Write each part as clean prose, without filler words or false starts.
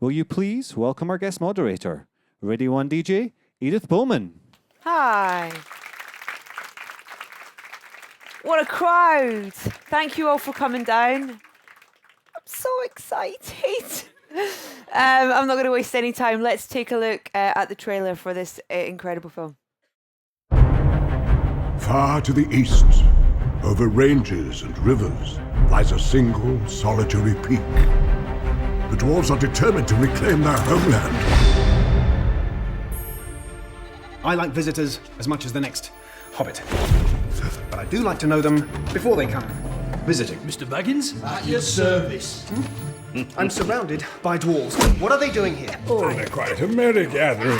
Will you please welcome our guest moderator, Radio 1 DJ, Edith Bowman. Hi. What a crowd. Thank you all for coming down. I'm so excited. I'm not going to waste any time. Let's take a look at the trailer for this incredible film. Far to the east, over ranges and rivers, lies a single solitary peak. The dwarves are determined to reclaim their homeland. I like visitors as much as the next Hobbit. But I do like to know them before they come visiting. Mr. Baggins? At your service. I'm surrounded by dwarves. What are they doing here? They're quite a merry gathering.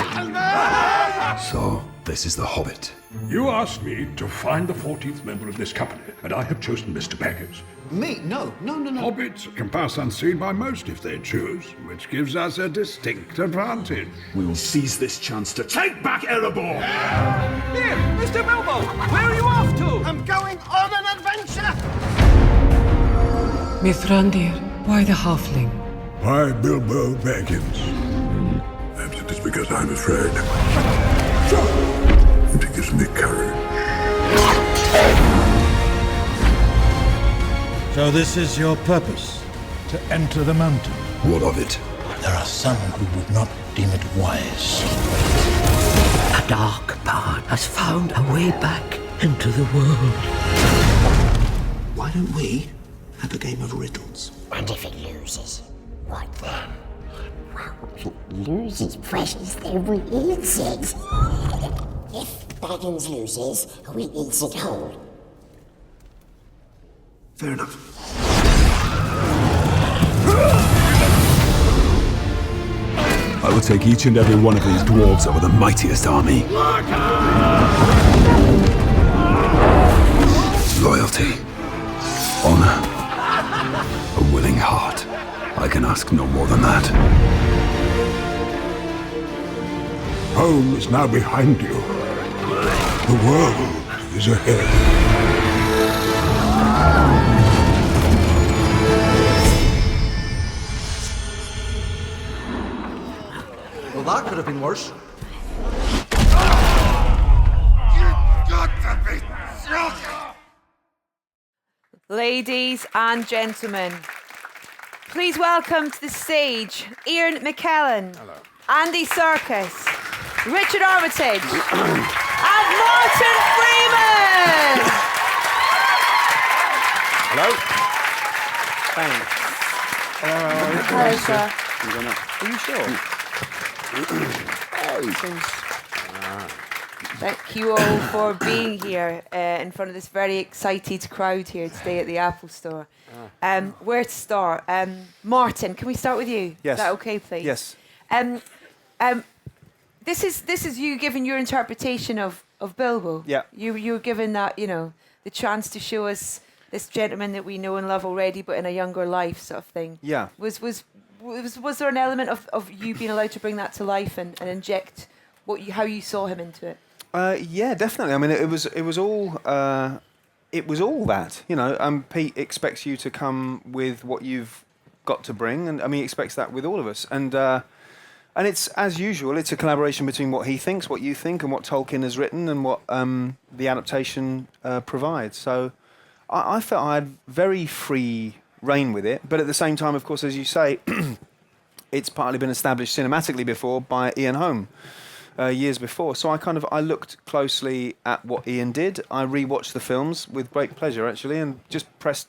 So, this is the Hobbit. You asked me to find the 14th member of this company, and I have chosen Mr. Baggins. Me? No. Hobbits can pass unseen by most if they choose, which gives us a distinct advantage. We will seize this chance to take back Erebor! Here, Mr. Bilbo! Where are you off to? I'm going on an adventure! Mithrandir, why the halfling? Why Bilbo Baggins? Perhaps it is because I'm afraid. And it gives me courage. So this is your purpose, to enter the mountain? What of it? There are some who would not deem it wise. A dark power has found a way back into the world. Why don't we have a game of riddles? And if it loses, what then? Well, if it loses precious, then we eat it. If Baggins loses, we eat it whole. Fair enough. I will take each and every one of these dwarves over the mightiest army. Loyalty, honor, a willing heart. I can ask no more than that. Home is now behind you. The world is ahead. Well, that could have been worse. Ladies and gentlemen, please welcome to the stage Ian McKellen, Andy Serkis, Richard Armitage, and Martin Freeman! Hello. Thanks. Hello, sir. Are you sure? Thank you all for being here in front of this very excited crowd here today at the Apple Store. Where to start? Martin, can we start with you? Yes. Is that okay, please? Yes. This is you giving your interpretation of Bilbo. Yeah. You were given that, the chance to show us this gentleman that we know and love already, but in a younger life, sort of thing. Yeah. Was there an element of you being allowed to bring that to life and inject how you saw him into it? Yeah, definitely. I mean, it was all that. Pete expects you to come with what you've got to bring, and he expects that with all of us. And it's, as usual, it's a collaboration between what he thinks, what you think, and what Tolkien has written, and what the adaptation provides. So I felt I had very free reign with it, but at the same time, of course, as you say, it's partly been established cinematically before by Ian Holm years before. So I looked closely at what Ian did. I rewatched the films with great pleasure, actually, and just pressed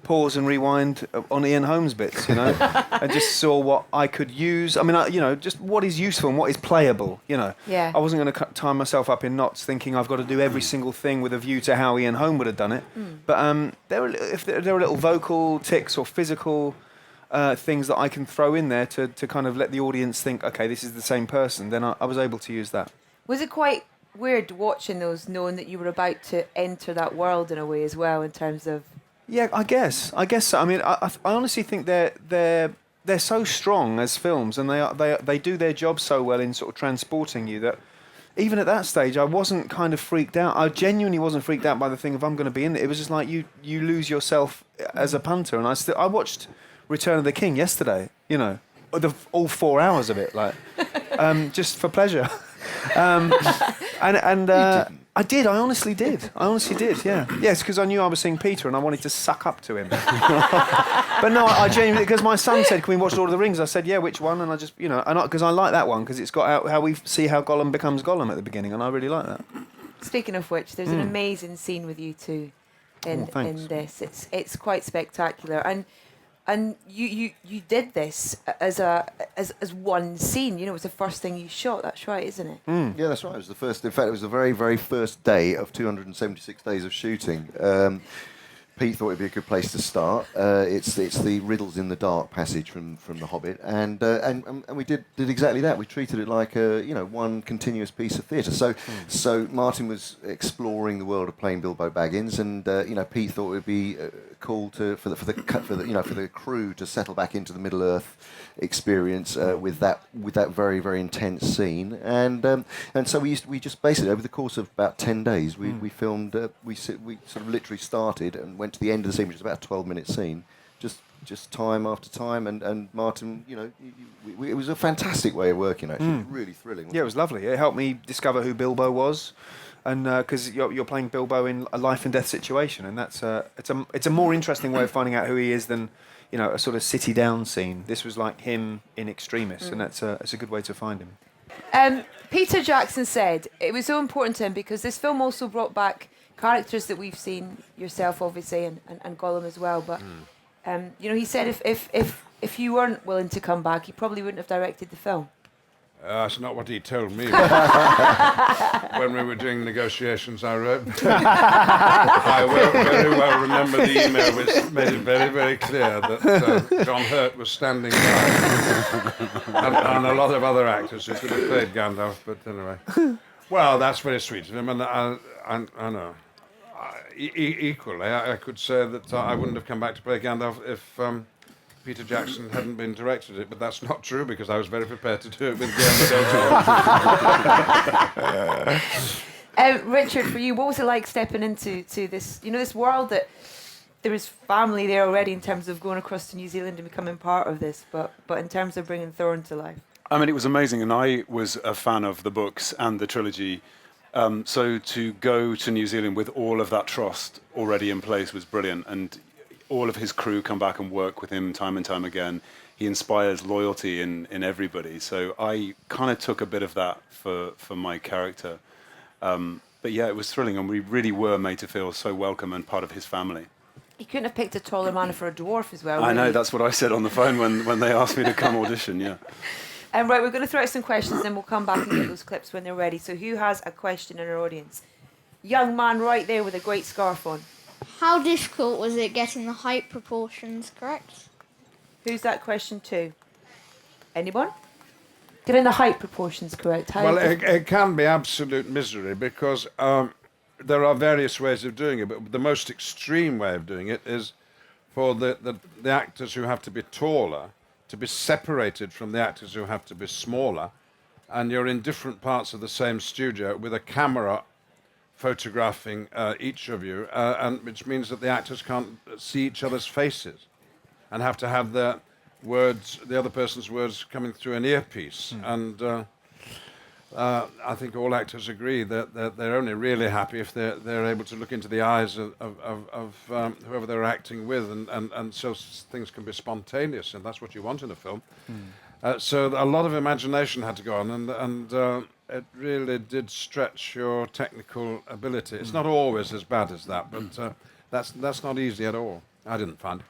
pause and rewind on Ian Holmes bits, and just saw what I could use. I mean, just what is useful and what is playable, Yeah. I wasn't going to tie myself up in knots thinking I've got to do every single thing with a view to how Ian Holm would have done it. But if there are little vocal tics or physical things that I can throw in there to kind of let the audience think, okay, this is the same person, then I was able to use that. Was it quite weird watching those, knowing that you were about to enter that world in a way as well, in terms of... Yeah, I guess so. I mean, I honestly think they're so strong as films, and they do their job so well in sort of transporting you that even at that stage I wasn't kind of freaked out. I genuinely wasn't freaked out by the thing of I'm going to be in it. It was just like you lose yourself as a punter, and I watched Return of the King yesterday. all 4 hours of it, like, just for pleasure. I did. I honestly did. Yeah. Yes, because I knew I was seeing Peter, and I wanted to suck up to him. But no, I genuinely, because my son said, "Can we watch Lord of the Rings?" I said, "Yeah, which one?" And I just, because I like that one because it's got how we see how Gollum becomes Gollum at the beginning, and I really like that. Speaking of which, there's an amazing scene with you two in this. It's quite spectacular, and you did this as one scene. It was the first thing you shot. That's right, isn't it? Yeah, that's right. It was the first. In fact, it was the very, very first day of 276 days of shooting. Pete thought it'd be a good place to start. It's the riddles in the dark passage from The Hobbit, and we did exactly that. We treated it like one continuous piece of theatre. So Martin was exploring the world of playing Bilbo Baggins, and Pete thought it would be cool for the crew to settle back into the Middle Earth experience with that very, very intense scene, and so we just basically over the course of about 10 days we filmed. We sort of literally started and went to the end of the scene, which is about a 12-minute scene, just time after time, and Martin, it was a fantastic way of working. Actually, it was really thrilling. Yeah, it was lovely. It helped me discover who Bilbo was, and because you're playing Bilbo in a life and death situation, and that's it's a more interesting way of finding out who he is than a sort of city down scene. This was like him in extremis, and it's a good way to find him. Peter Jackson said it was so important to him because this film also brought back characters that we've seen, yourself obviously, and Gollum as well. But he said if you weren't willing to come back, he probably wouldn't have directed the film. That's not what he told me. When we were doing negotiations, I wrote. I very well remember the email which made it very, very clear that John Hurt was standing by, and a lot of other actors who could have played Gandalf. But anyway, well, that's very sweet of him, and I know. Equally, I could say that I wouldn't have come back to play Gandalf if Peter Jackson hadn't been directed it, but that's not true because I was very prepared to do it with Guillermo del Toro. Richard, for you, what was it like stepping into this this world that there was family there already in terms of going across to New Zealand and becoming part of this, but in terms of bringing Thorin to life? I mean, it was amazing, and I was a fan of the books and the trilogy. So to go to New Zealand with all of that trust already in place was brilliant, and all of his crew come back and work with him time and time again. He inspires loyalty in everybody. So I kind of took a bit of that for my character. But yeah, it was thrilling, and we really were made to feel so welcome and part of his family. You couldn't have picked a taller man for a dwarf as well. I know, that's what I said on the phone when they asked me to come audition, yeah. Right, we're going to throw out some questions, then we'll come back and get those clips when they're ready. So who has a question in our audience? Young man right there with a great scarf on. How difficult was it getting the height proportions correct? Who's that question to? Anyone? Getting the height proportions correct. Well, it can be absolute misery because there are various ways of doing it, but the most extreme way of doing it is for the actors who have to be taller to be separated from the actors who have to be smaller, and you're in different parts of the same studio with a camera photographing each of you, and which means that the actors can't see each other's faces and have to have the other person's words coming through an earpiece. And I think all actors agree that they're only really happy if they're able to look into the eyes of whoever they're acting with, and so things can be spontaneous, and that's what you want in a film. So a lot of imagination had to go on, and it really did stretch your technical ability. It's not always as bad as that, but that's not easy at all. I didn't find it.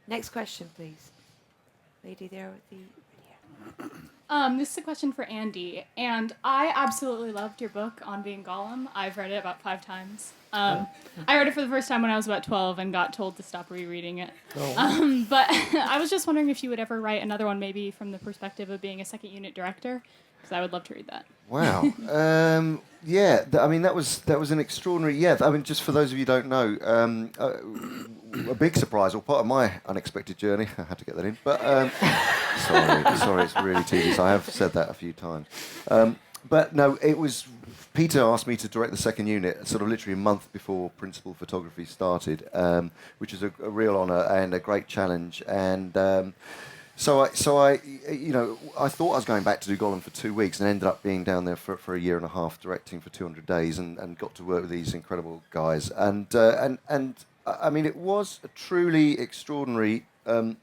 Next question, please. Lady there with the... This is a question for Andy, and I absolutely loved your book on being Gollum. I've read it about 5 times. I read it for the first time when I was about 12 and got told to stop rereading it. But I was just wondering if you would ever write another one, maybe from the perspective of being a second unit director, because I would love to read that. Wow. I mean, that was an extraordinary... Yeah, I mean, just for those of you who don't know, a big surprise, or part of my unexpected journey, I had to get that in, but sorry, it's really tedious. I have said that a few times. But no, it was... Peter asked me to direct the second unit sort of literally a month before principal photography started, which is a real honour and a great challenge. And So I, you know, I thought I was going back to do Gollum for 2 weeks, and ended up being down there for a year and a half, directing for 200 days, and got to work with these incredible guys. And I mean, it was a truly extraordinary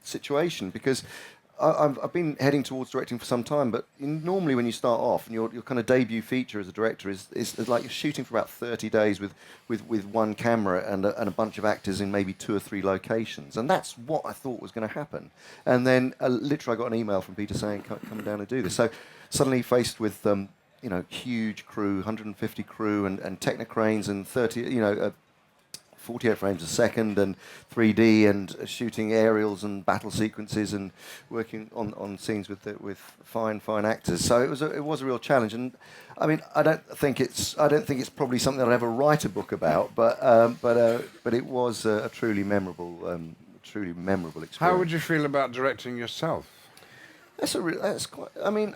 situation, because I've been heading towards directing for some time, but normally when you start off and your kind of debut feature as a director is like you're shooting for about 30 days with one camera and a bunch of actors in maybe 2 or 3 locations, and that's what I thought was going to happen. And then literally I got an email from Peter saying, come down and do this. So suddenly faced with you know, huge crew, 150 crew and Technocranes and 30, you know, 48 frames a second and 3D and shooting aerials and battle sequences and working on scenes with fine actors. So it was a real challenge. And I mean, I don't think it's probably something I'd ever write a book about, but it was a truly memorable experience. How would you feel about directing yourself? That's quite. I mean.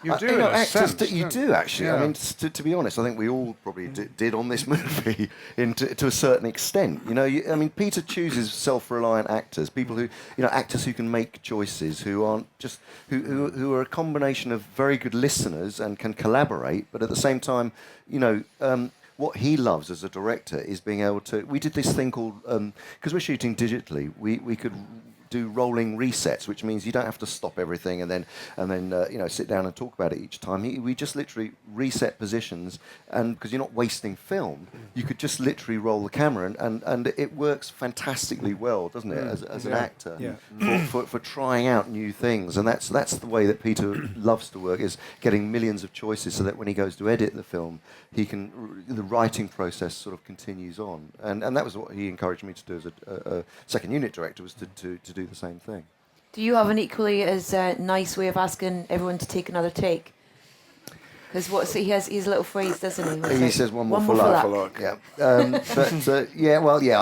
You do, you know, in a actors sense, you do actually. Yeah. I mean, to be honest, I think we all probably did on this movie, to a certain extent. You know, I mean, Peter chooses self-reliant actors, people who, you know, actors who can make choices, who aren't just who are a combination of very good listeners and can collaborate, but at the same time, you know. What he loves as a director is being able to. We did this thing called, because we're shooting digitally, we could do rolling resets, which means you don't have to stop everything and then you know, sit down and talk about it each time. We just literally reset positions, and because you're not wasting film, you could just literally roll the camera, and it works fantastically well, doesn't it, as an actor, for trying out new things. And that's the way that Peter loves to work, is getting millions of choices, so that when he goes to edit the film, the writing process sort of continues on. And that was what he encouraged me to do as a second unit director, was to do the same thing. Do you have an equally as nice way of asking everyone to take another take? Because he has a little phrase, doesn't he? He says one more for luck. Yeah. I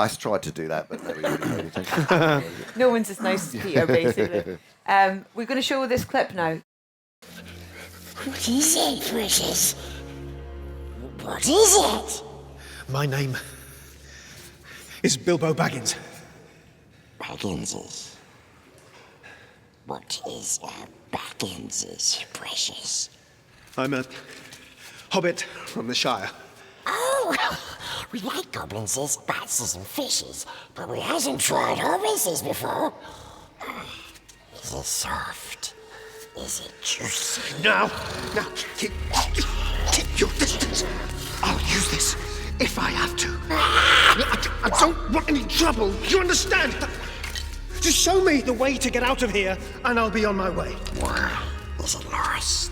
tried to do that, but nobody paid attention. No one's as nice as Peter, basically. We're going to show this clip now. What is it, Precious? What is it? My name is Bilbo Baggins. Bagginses. What is a Bagginses, Precious? I'm a hobbit from the Shire. Oh, we like goblinses, batses and fishes, but we hasn't tried hobbitses before. Is it soft? Is it juicy? Now, keep your distance. I'll use this if I have to. I don't want any trouble, you understand? Just show me the way to get out of here, and I'll be on my way. Why? Is it lost?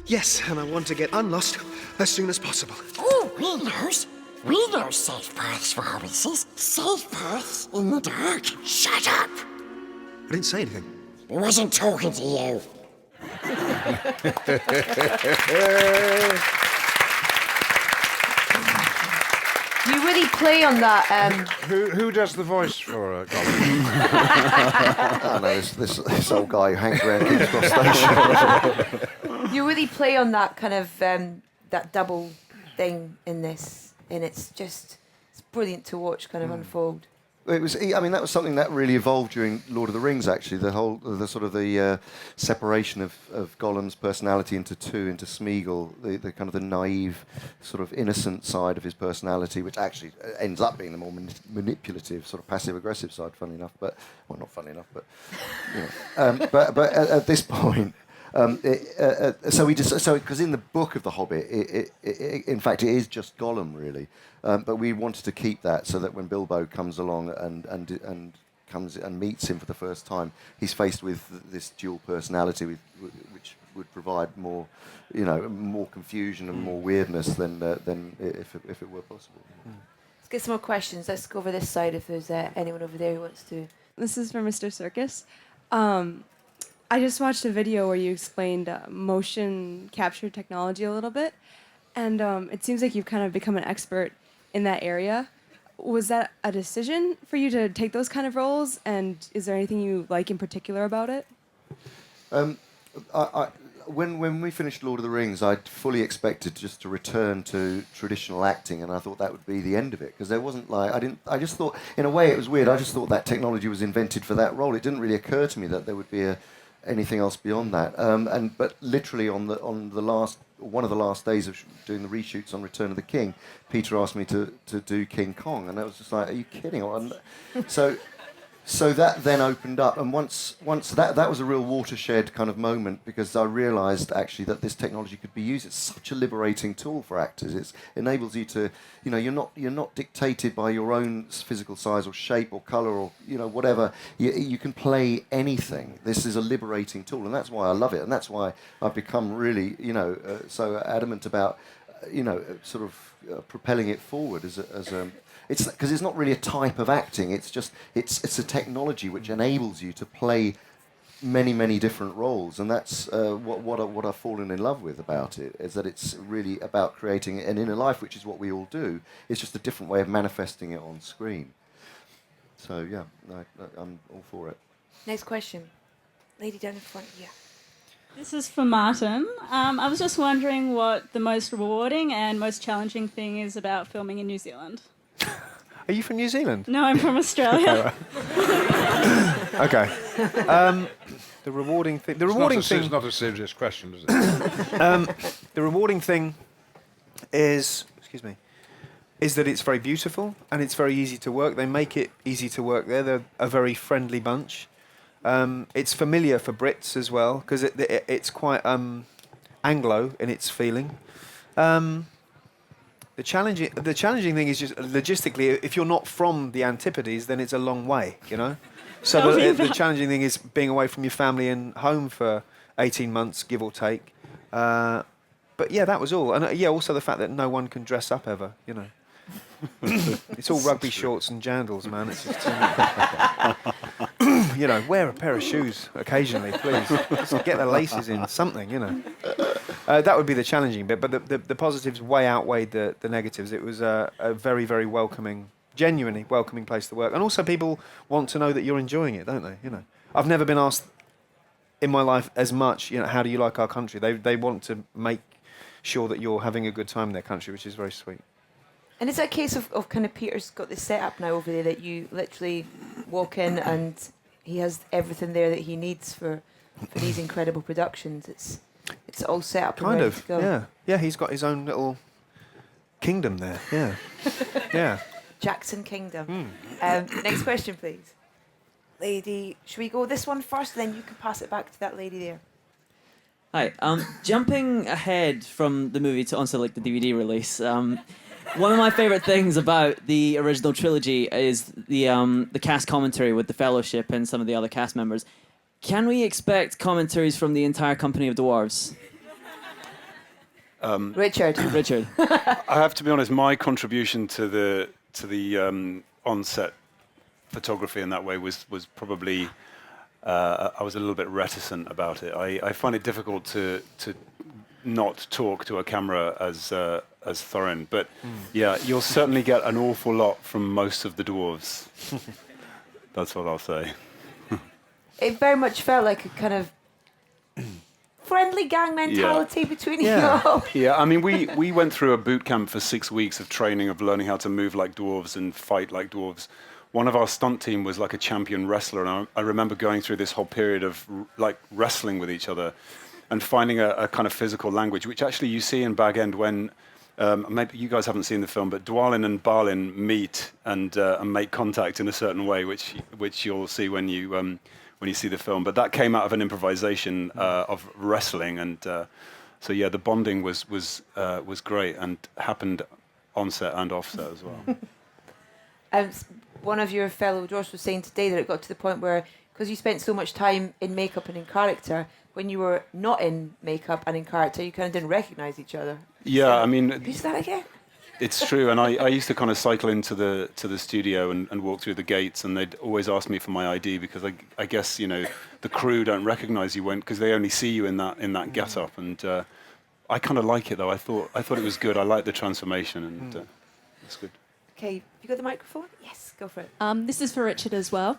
Yes, and I want to get unlost as soon as possible. Oh, we know safe paths for hobbitses. Safe paths in the dark. Shut up! I didn't say anything. I wasn't talking to you. You really play on that. Who does the voice for Gollum? I know this old guy who hangs around King's Cross Station. You really play on that kind of that double thing in this, and it's brilliant to watch kind of unfold. It was. I mean, that was something that really evolved during Lord of the Rings. Actually, the separation of Gollum's personality into Smeagol, the kind of the naive, sort of innocent side of his personality, which actually ends up being the more manipulative, sort of passive-aggressive side. Funnily enough, not funny enough, but you know. But at this point. Because in the book of The Hobbit, in fact, it is just Gollum really, but we wanted to keep that so that when Bilbo comes along and comes and meets him for the first time, he's faced with this dual personality, which would provide more, you know, more confusion and more weirdness than if it were possible. Let's get some more questions. Let's go over this side if there's anyone over there who wants to. This is for Mr. Serkis. I just watched a video where you explained motion capture technology a little bit, and it seems like you've kind of become an expert in that area. Was that a decision for you to take those kind of roles, and is there anything you like in particular about it? when we finished Lord of the Rings, I'd fully expected just to return to traditional acting, and I thought that would be the end of it, because there wasn't I just thought, in a way it was weird, I just thought that technology was invented for that role. It didn't really occur to me that there would be anything else beyond that. But literally on one of the last days of doing the reshoots on Return of the King, Peter asked me to do King Kong, and I was just like, are you kidding? So that then opened up, and once that was a real watershed kind of moment, because I realised actually that this technology could be used. It's such a liberating tool for actors. It enables you to, you're not dictated by your own physical size or shape or colour or whatever. You can play anything. This is a liberating tool, and that's why I love it, and that's why I've become really so adamant about sort of propelling it forward as a it's because it's not really a type of acting. It's just it's a technology which enables you to play many different roles, and that's what I've fallen in love with about it, is that it's really about creating an inner life, which is what we all do. It's just a different way of manifesting it on screen. So yeah, I'm all for it. Next question, lady down in front. Yeah. This is for Martin. I was just wondering what the most rewarding and most challenging thing is about filming in New Zealand. Are you from New Zealand? No, I'm from Australia. Okay. The rewarding thing. It's not a serious question, is it? The rewarding thing is that it's very beautiful and it's very easy to work. They make it easy to work there. They're a very friendly bunch. It's familiar for Brits as well, because it's quite Anglo in its feeling. The challenging thing is just logistically, if you're not from the Antipodes, then it's a long way, So the challenging thing is being away from your family and home for 18 months, give or take. But yeah, that was all. And also the fact that no one can dress up ever, It's all rugby shorts and jandals, man. It's just wear a pair of shoes occasionally, please. Just get the laces in, something, That would be the challenging bit, but the positives way outweighed the negatives. It was a very, very welcoming, genuinely welcoming place to work. And also people want to know that you're enjoying it, don't they? I've never been asked in my life as much, how do you like our country? They want to make sure that you're having a good time in their country, which is very sweet. And is that a case of kind of Peter's got this set up now over there that you literally walk in and he has everything there that he needs for these incredible productions? It's all set up and ready to go. Yeah, he's got his own little kingdom there. Yeah, yeah. Jackson Kingdom. Next question, please. Lady, should we go this one first, then you can pass it back to that lady there. Hi. Jumping ahead from the movie to onto the DVD release. One of my favourite things about the original trilogy is the cast commentary with the Fellowship and some of the other cast members. Can we expect commentaries from the entire company of dwarves? Richard. I have to be honest. My contribution to the on-set photography in that way was probably I was a little bit reticent about it. I find it difficult to not talk to a camera as Thorin, but yeah, you'll certainly get an awful lot from most of the dwarves. That's what I'll say. It very much felt like a kind of friendly gang mentality between you all. Yeah, I mean, we went through a boot camp for 6 weeks of training, of learning how to move like dwarves and fight like dwarves. One of our stunt team was like a champion wrestler, and I remember going through this whole period of wrestling with each other and finding a kind of physical language, which actually you see in Bag End when, maybe you guys haven't seen the film, but Dwalin and Balin meet and make contact in a certain way, which you'll see when you see the film. But that came out of an improvisation of wrestling, and so yeah, the bonding was great and happened on set and off set as well. One of your fellow dwarves was saying today that it got to the point where, because you spent so much time in makeup and in character, when you were not in makeup and in character, you kind of didn't recognise each other. Yeah, I mean, who's that again? It's true, and I used to kind of cycle into the studio and walk through the gates, and they'd always ask me for my ID because I guess the crew don't recognise you because they only see you in that get-up, and I kind of like it though. I thought it was good. I like the transformation, and it's good. Okay, you got the microphone? Yes, go for it. This is for Richard as well.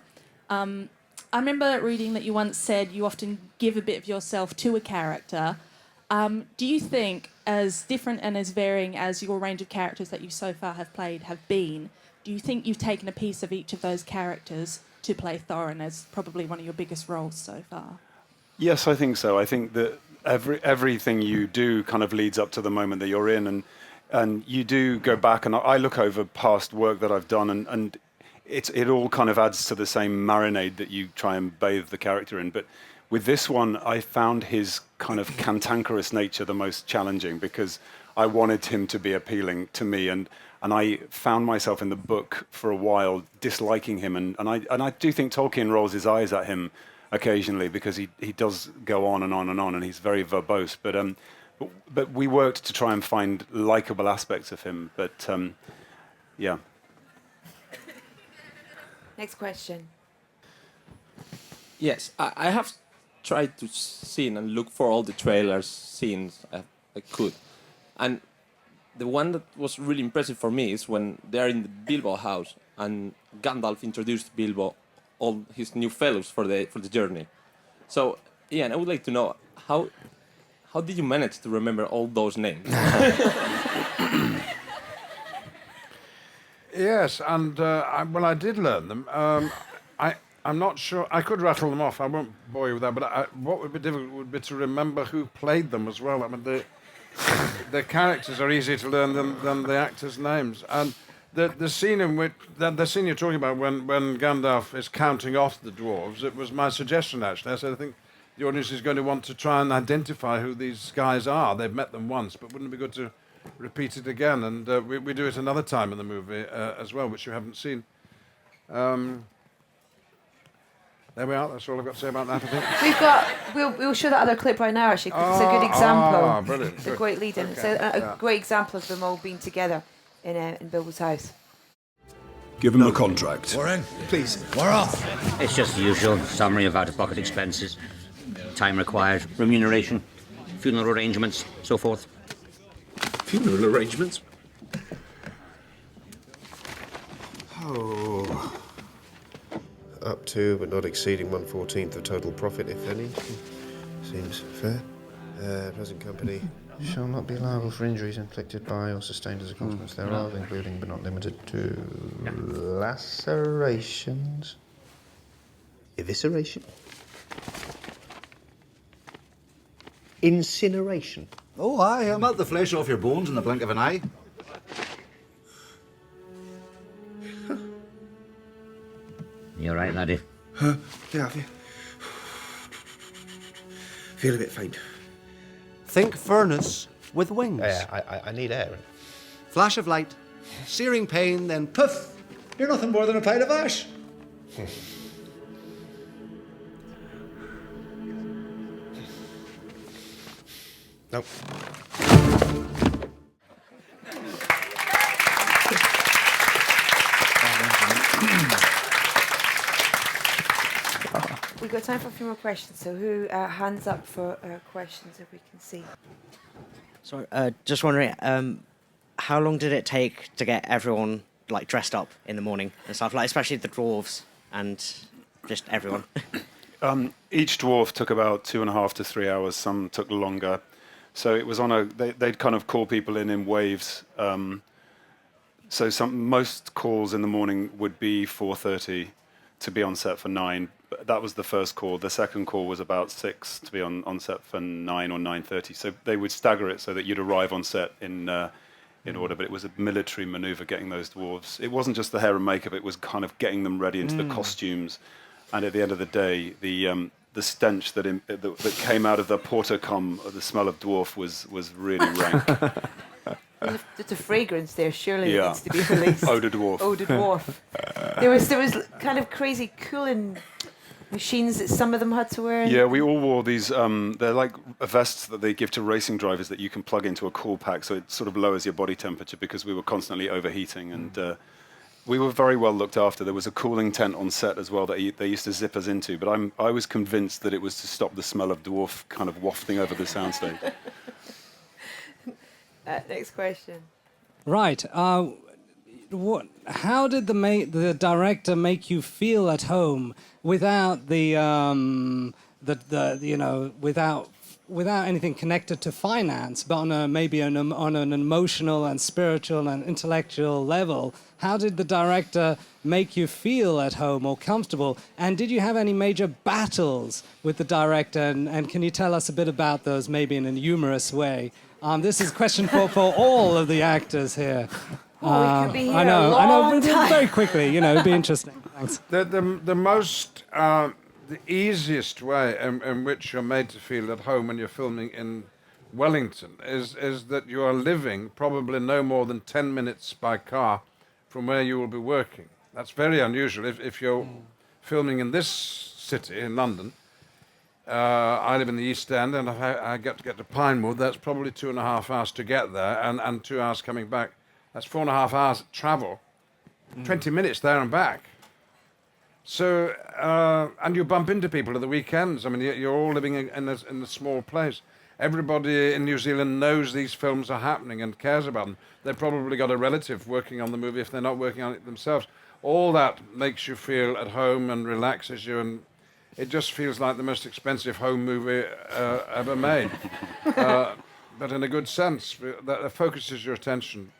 I remember reading that you once said you often give a bit of yourself to a character. Do you think, as different and as varying as your range of characters that you so far have played have been, do you think you've taken a piece of each of those characters to play Thorin as probably one of your biggest roles so far? Yes, I think so. I think that everything you do kind of leads up to the moment that you're in, and you do go back, and I look over past work that I've done, and it all kind of adds to the same marinade that you try and bathe the character in. But with this one, I found his kind of cantankerous nature the most challenging, because I wanted him to be appealing to me, and I found myself in the book for a while disliking him, and I do think Tolkien rolls his eyes at him occasionally, because he does go on and on and on, and he's very verbose. But we worked to try and find likable aspects of him. But yeah. Next question. Yes, I have tried to see and look for all the trailers, scenes I could, and the one that was really impressive for me is when they're in the Bilbo house and Gandalf introduced Bilbo all his new fellows for the journey. So, Ian, I would like to know how did you manage to remember all those names? Yes, and I did learn them. I'm not sure. I could rattle them off. I won't bore you with that. But what would be difficult would be to remember who played them as well. I mean, the characters are easier to learn than the actors' names. And the scene in which the scene you're talking about when Gandalf is counting off the dwarves, it was my suggestion actually. I said I think the audience is going to want to try and identify who these guys are. They've met them once, but wouldn't it be good to repeat it again? And we do it another time in the movie as well, which you haven't seen. There we are. That's all I've got to say about that, I think. We'll show that other clip right now, actually, because it's a good example. Brilliant. It's a great lead-in. It's a great example of them all being together in Bilbo's house. Give him a contract. Warren, please, we're off. It's just the usual summary of out-of-pocket expenses, time required, remuneration, funeral arrangements, so forth. Funeral arrangements? Oh. Up to, but not exceeding 1/14 of total profit, if any. Seems fair. Present company shall not be liable for injuries inflicted by or sustained as a consequence thereof, including but not limited to lacerations, evisceration, incineration. Oh, aye, I'll melt the flesh off your bones in the blink of an eye. You all right, laddie? Yeah, feel a bit faint. Think furnace with wings. Yeah, I need air. Flash of light, searing pain, then poof! You're nothing more than a pile of ash. Nope. We've got time for a few more questions, so who hands up for questions if we can see? Sorry, just wondering, how long did it take to get everyone like dressed up in the morning and stuff, like especially the dwarves and just everyone? Each dwarf took about 2.5 to 3 hours. Some took longer. So it was they'd kind of call people in waves. So most calls in the morning would be 4:30 to be on set for 9. That was the first call. The second call was about 6 to be on set for 9 or 9:30. So they would stagger it so that you'd arrive on set in order. But it was a military maneuver getting those dwarves. It wasn't just the hair and makeup. It was kind of getting them ready into the costumes. And at the end of the day, the stench that came out of the portacom, the smell of dwarf, was really rank. There's a fragrance there, surely it needs to be released. Eau de dwarf. Eau de dwarf. There was kind of crazy cooling machines that some of them had to wear. Yeah, we all wore these. They're like vests that they give to racing drivers that you can plug into a cool pack, so it sort of lowers your body temperature because we were constantly overheating, and we were very well looked after. There was a cooling tent on set as well that they used to zip us into, but I was convinced that it was to stop the smell of dwarf kind of wafting over the soundstage. Next question. Right. how did the director make you feel at home without without anything connected to finance, but on an emotional and spiritual and intellectual level? How did the director make you feel at home or comfortable? And did you have any major battles with the director? And can you tell us a bit about those, maybe in a humorous way? This is a question for all of the actors here. We could be here I know, but time. very quickly, it'd be interesting. Thanks. The easiest way in which you're made to feel at home when you're filming in Wellington is that you are living probably no more than 10 minutes by car from where you will be working. That's very unusual. If you're filming in this city, in London, I live in the East End, and if I get to Pinewood, that's probably 2.5 hours to get there, and 2 hours coming back. That's 4.5 hours travel, 20 minutes there and back. So, and you bump into people at the weekends. I mean, you're all living in a small place. Everybody in New Zealand knows these films are happening and cares about them. They've probably got a relative working on the movie if they're not working on it themselves. All that makes you feel at home and relaxes you, and it just feels like the most expensive home movie ever made. But in a good sense, that focuses your attention.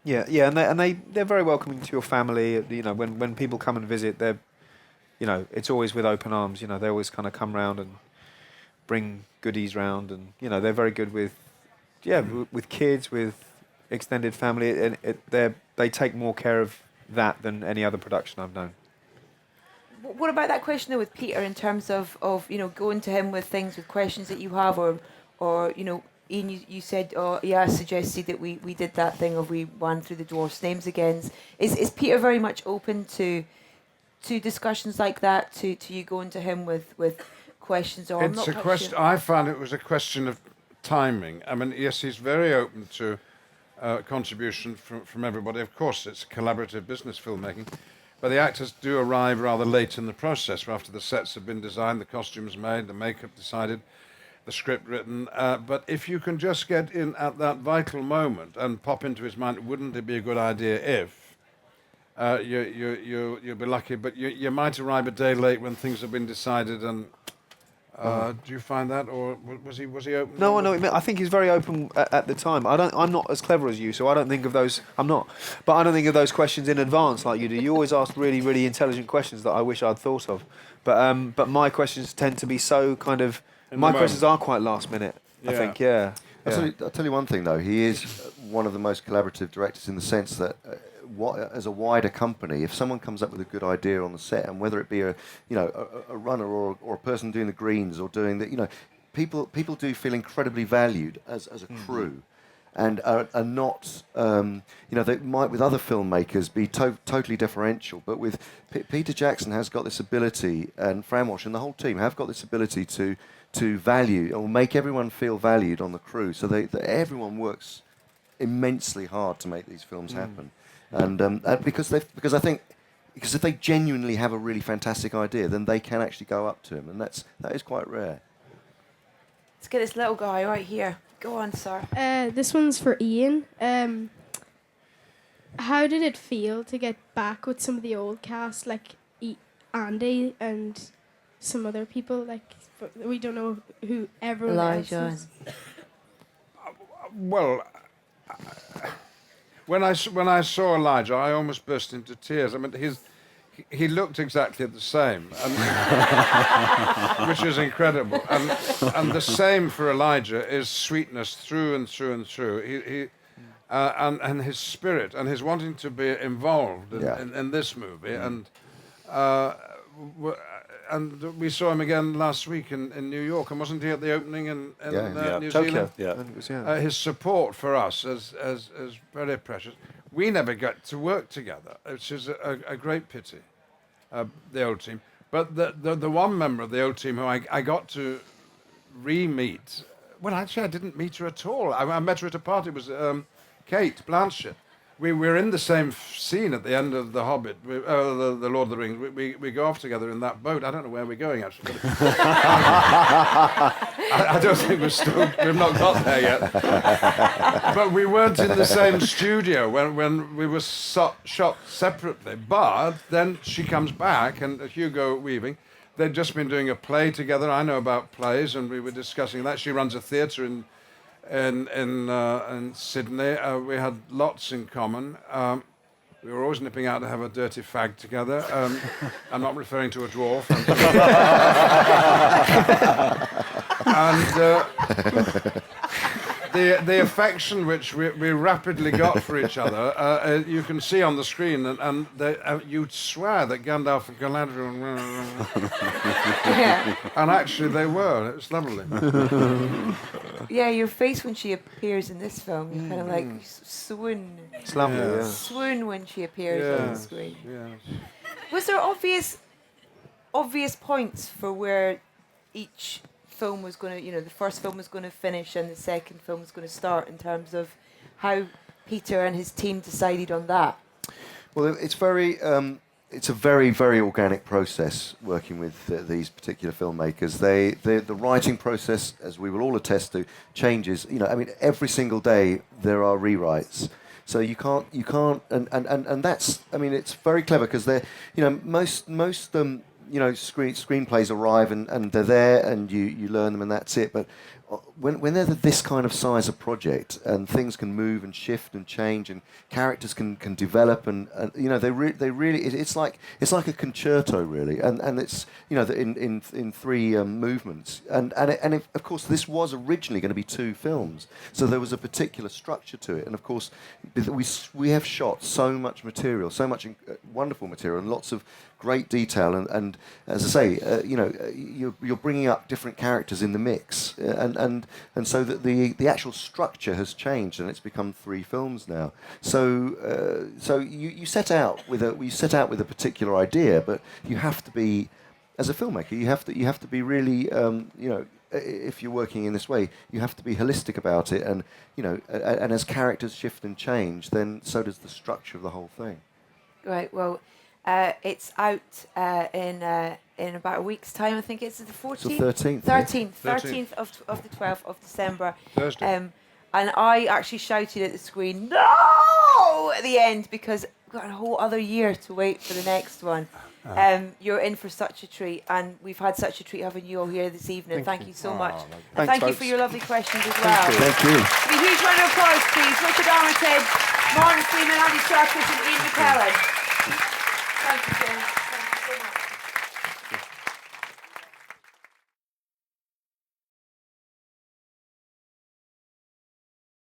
Yeah, and they're very welcoming to your family. When people come and visit, it's always with open arms. They always kind of come round and bring goodies round, and they're very good with kids, with extended family, and they take more care of that than any other production I've known. What about that question though with Peter in terms of going to him with things, with questions that you have, or Ian, you said, I suggested that we did that thing of we ran through the dwarfs' names again. Is Peter very much open to discussions like that, to you going to him with questions? Or It's a question. I found it was a question of timing. I mean, yes, he's very open to contribution from everybody. Of course, it's collaborative business filmmaking, but the actors do arrive rather late in the process, after the sets have been designed, the costumes made, the makeup decided, the script written, but if you can just get in at that vital moment and pop into his mind, wouldn't it be a good idea if you'll be lucky, but you might arrive a day late when things have been decided. And do you find that, or was he open? No, I think he's very open at the time. I'm not as clever as you, so I don't think of those. I'm not, but I don't think of those questions in advance like you do. You always ask really, really intelligent questions that I wish I'd thought of, but my questions tend to be so kind of. My questions are quite last minute, I think, yeah. I'll tell you one thing, though. He is one of the most collaborative directors in the sense that, as a wider company, if someone comes up with a good idea on the set, and whether it be a runner or a person doing the greens or doing the, people do feel incredibly valued as a crew. And are not, they might with other filmmakers be totally differential, but with Peter Jackson has got this ability, and Fran Walsh and the whole team have got this ability to value or make everyone feel valued on the crew, so everyone works immensely hard to make these films happen, and because I think if they genuinely have a really fantastic idea, then they can actually go up to him, and that is quite rare. Let's get this little guy right here. Go on, sir. This one's for Ian. How did it feel to get back with some of the old cast, like Andy and some other people? Like, we don't know who everyone else is. Well, when I saw Elijah, I almost burst into tears. I mean, he looked exactly the same, which is incredible. And the same for Elijah is sweetness through and through and through. And his spirit and his wanting to be involved in this movie. And we saw him again last week in New York, and wasn't he at the opening in New Zealand? Yeah. His support for us is very precious. We never got to work together, which is a great pity, the old team. But the one member of the old team who I got to re-meet, well, actually, I didn't meet her at all. I met her at a party. It was Kate Blanchett. We were in the same scene at the end of The Hobbit, the Lord of the Rings. We go off together in that boat. I don't know where we're going, actually. I don't think we've not got there yet. But we weren't in the same studio when we were shot separately. But then she comes back, and Hugo Weaving, they'd just been doing a play together. I know about plays, and we were discussing that. She runs a theatre in Sydney. We had lots in common. We were always nipping out to have a dirty fag together. I'm not referring to a dwarf. And the affection which we rapidly got for each other, you can see on the screen, and you'd swear that Gandalf and Galadriel and actually they were. It was lovely. Yeah, your face when she appears in this film, you kind of like swoon. It's lovely, yeah. Swoon when she appears on the screen. Yes. Was there obvious points for where each film was going to, the first film was going to finish and the second film was going to start, in terms of how Peter and his team decided on that? Well, it's a very, very organic process working with these particular filmmakers. The writing process, as we will all attest to, changes. Every single day there are rewrites. So you can't, and that's, it's very clever, because they're, most screenplays arrive and they're there and you learn them and that's it. But when they're this kind of size of project, and things can move and shift and change, and characters can develop, and they really it's like a concerto really, and it's in three movements, and of course this was originally going to be 2 films, so there was a particular structure to it, and of course we have shot so much material, so much wonderful material, and lots of great detail, and as I say, you're bringing up different characters in the mix, and so that the actual structure has changed, and it's become 3 films now. So you set out with a particular idea, but you have to be, as a filmmaker, you have to be really, if you're working in this way, you have to be holistic about it, and and as characters shift and change, then so does the structure of the whole thing. Right. Well, it's out in about a week's time. I think it's the 14th. It's the 13th. 13th of the 12th of December. Thursday. And I actually shouted at the screen, "No!" at the end, because we've got a whole other year to wait for the next one. You're in for such a treat, and we've had such a treat having you all here this evening. Thank you so much. And thank you for your lovely questions as well. Thank you. Give a huge round of applause, please. Richard Armitage, Martin Freeman, Andy Serkis, and Ian McKellen. Thank you so much.